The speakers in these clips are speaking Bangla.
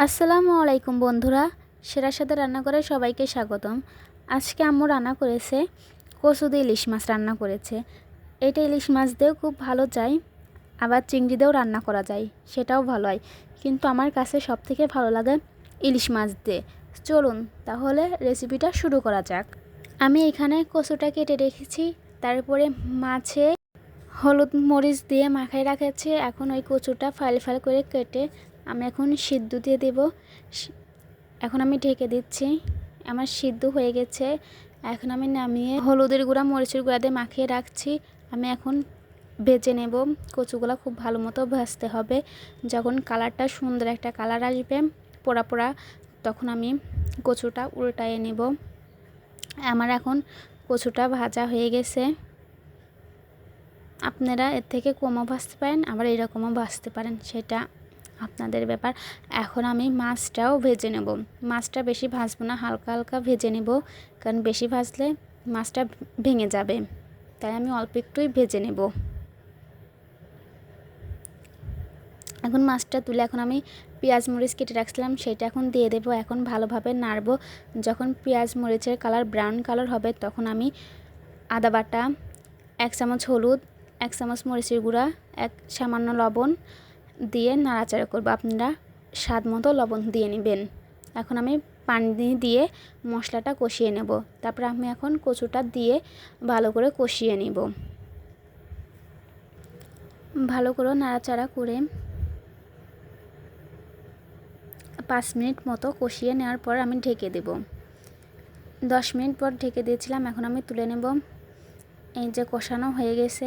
আসসালামু আলাইকুম বন্ধুরা, সেরার সাথে রান্নাঘরে সবাইকে স্বাগতম। আজকে আম্মু রান্না করেছে কচু দিয়ে ইলিশ মাছ রান্না করেছে। এটা ইলিশ মাছ দিয়েও খুব ভালো যায়, আবার চিংড়ি দিয়েও রান্না করা যায়, সেটাও ভালো হয়। কিন্তু আমার কাছে সবথেকে ভালো লাগে ইলিশ মাছ দিয়ে। চলুন তাহলে রেসিপিটা শুরু করা যাক। আমি এখানে কচুটা কেটে রেখেছি, তারপরে মাছে হলুদ মরিচ দিয়ে মাখায় রাখেছি। এখন ওই কচুটা ফাল ফাল করে কেটে আমি এখন সিদ্ধ দিয়ে দেব। এখন আমি ঢেকে দিচ্ছি। আমার সিদ্ধ হয়ে গেছে। এখন আমি নামিয়ে হলুদের গুঁড়া মরিচের গুঁড়া দিয়ে মাখিয়ে রাখছি। আমি এখন ভেজে নেব। কচুগুলো খুব ভালো মতো ভাজতে হবে। যখন কালারটা সুন্দর একটা কালার আসবে পোড়া পোড়া, তখন আমি কচুটা উল্টায়ে নেব। আমার এখন কচুটা ভাজা হয়ে গেছে। আপনারা এর থেকে কমও ভাজতে পারেন, আবার এরকমও ভাজতে পারেন, সেটা আপনাদের ব্যাপার। এখন আমি মাছটাও ভেজে নেব। মাছটা বেশি ভাজবো না, হালকা হালকা ভেজে নেব, কারণ বেশি ভাজলে মাছটা ভেঙে যাবে, তাই আমি অল্প একটুই ভেজে নেব। এখন মাছটা তুলে এখন আমি পেঁয়াজ মরিচ কেটে রাখছিলাম সেটা এখন দিয়ে দেব। এখন ভালোভাবে নাড়ব। যখন পেঁয়াজ মরিচের কালার ব্রাউন কালার হবে, তখন আমি আদা বাটা, 1 চামচ হলুদ, 1 চামচ মরিচের গুঁড়া, সামান্য লবণ দিয়ে নাড়াচাড়া করব। আপনারা স্বাদ মতো লবণ দিয়ে নেবেন। এখন আমি পানি দিয়ে মশলাটা কষিয়ে নেব। তারপর আমি এখন কচুটা দিয়ে ভালো করে কষিয়ে নেব। ভালো করে নাড়াচাড়া করে 5 মিনিট মতো কষিয়ে নেওয়ার পর আমি ঢেকে দেব। 10 মিনিট পর ঢেকে দিয়েছিলাম, এখন আমি তুলে নেব। এই যে কষানো হয়ে গেছে,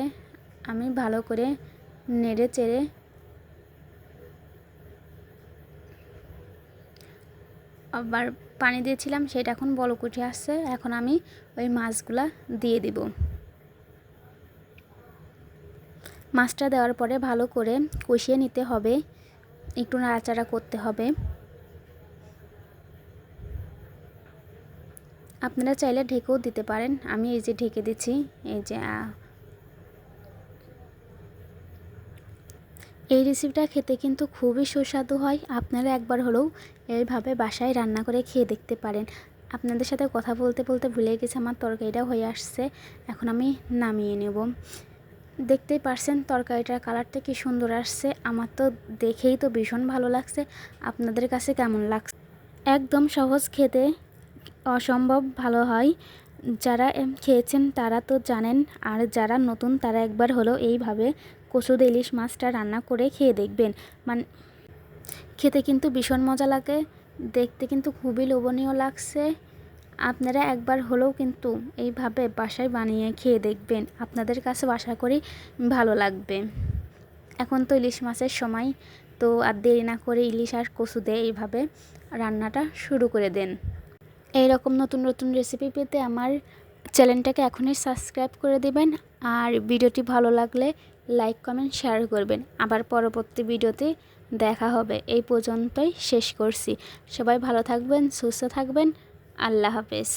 আমি ভালো করে নেড়ে চেড়ে আবার পানি দিয়েছিলাম, সেটা এখন বলক উঠে আসছে। এখন আমি ওই মাছগুলা দিয়ে দেব। মাছটা দেওয়ার পরে ভালো করে কষিয়ে নিতে হবে, একটু নাড়াচাড়া করতে হবে। আপনারা চাইলে ঢেকেও দিতে পারেন, আমি এই যে ঢেকে দিচ্ছি। এই রেসিপিটা খেতে কিন্তু খুবই সুস্বাদু হয়। আপনারা একবার হলেও এইভাবে বাসায় রান্না করে খেয়ে দেখতে পারেন। আপনাদের সাথে কথা বলতে বলতে ভুলে গেছি আমার তরকারিটা হয়ে আসছে। এখন আমি নামিয়ে নেব। দেখতেই পারছেন তরকারিটার কালারটা কি সুন্দর আসছে। আমার তো দেখেই তো ভীষণ ভালো লাগছে। আপনাদের কাছে কেমন লাগছে? একদম সহজ, খেতে অসম্ভব ভালো হয়। যারা খেয়েছেন তারা তো জানেন, আর যারা নতুন তারা একবার হলেও এইভাবে কচু দিয়ে ইলিশ মাছটা রান্না করে খেয়ে দেখবেন। খেতে কিন্তু ভীষণ মজা লাগে, দেখতে কিন্তু খুবই লোভনীয় লাগছে। আপনারা একবার হলেও কিন্তু এইভাবে বাসায় বানিয়ে খেয়ে দেখবেন। আপনাদের কাছে আশা করি ভালো লাগবে। এখন তো ইলিশ মাছের সময়, তো আর দেরি না করে ইলিশ আর কচু দিয়ে এইভাবে রান্নাটা শুরু করে দেন। এই রকম নতুন নতুন রেসিপি পেতে আমার চ্যানেলটাকে এখনই সাবস্ক্রাইব করে দিবেন। আর ভিডিওটি ভালো লাগলে লাইক কমেন্ট শেয়ার করবেন। আবার পরবর্তী ভিডিওতে দেখা হবে। এই পর্যন্তই শেষ করছি। সবাই ভালো থাকবেন, সুস্থ থাকবেন। আল্লাহ হাফেজ।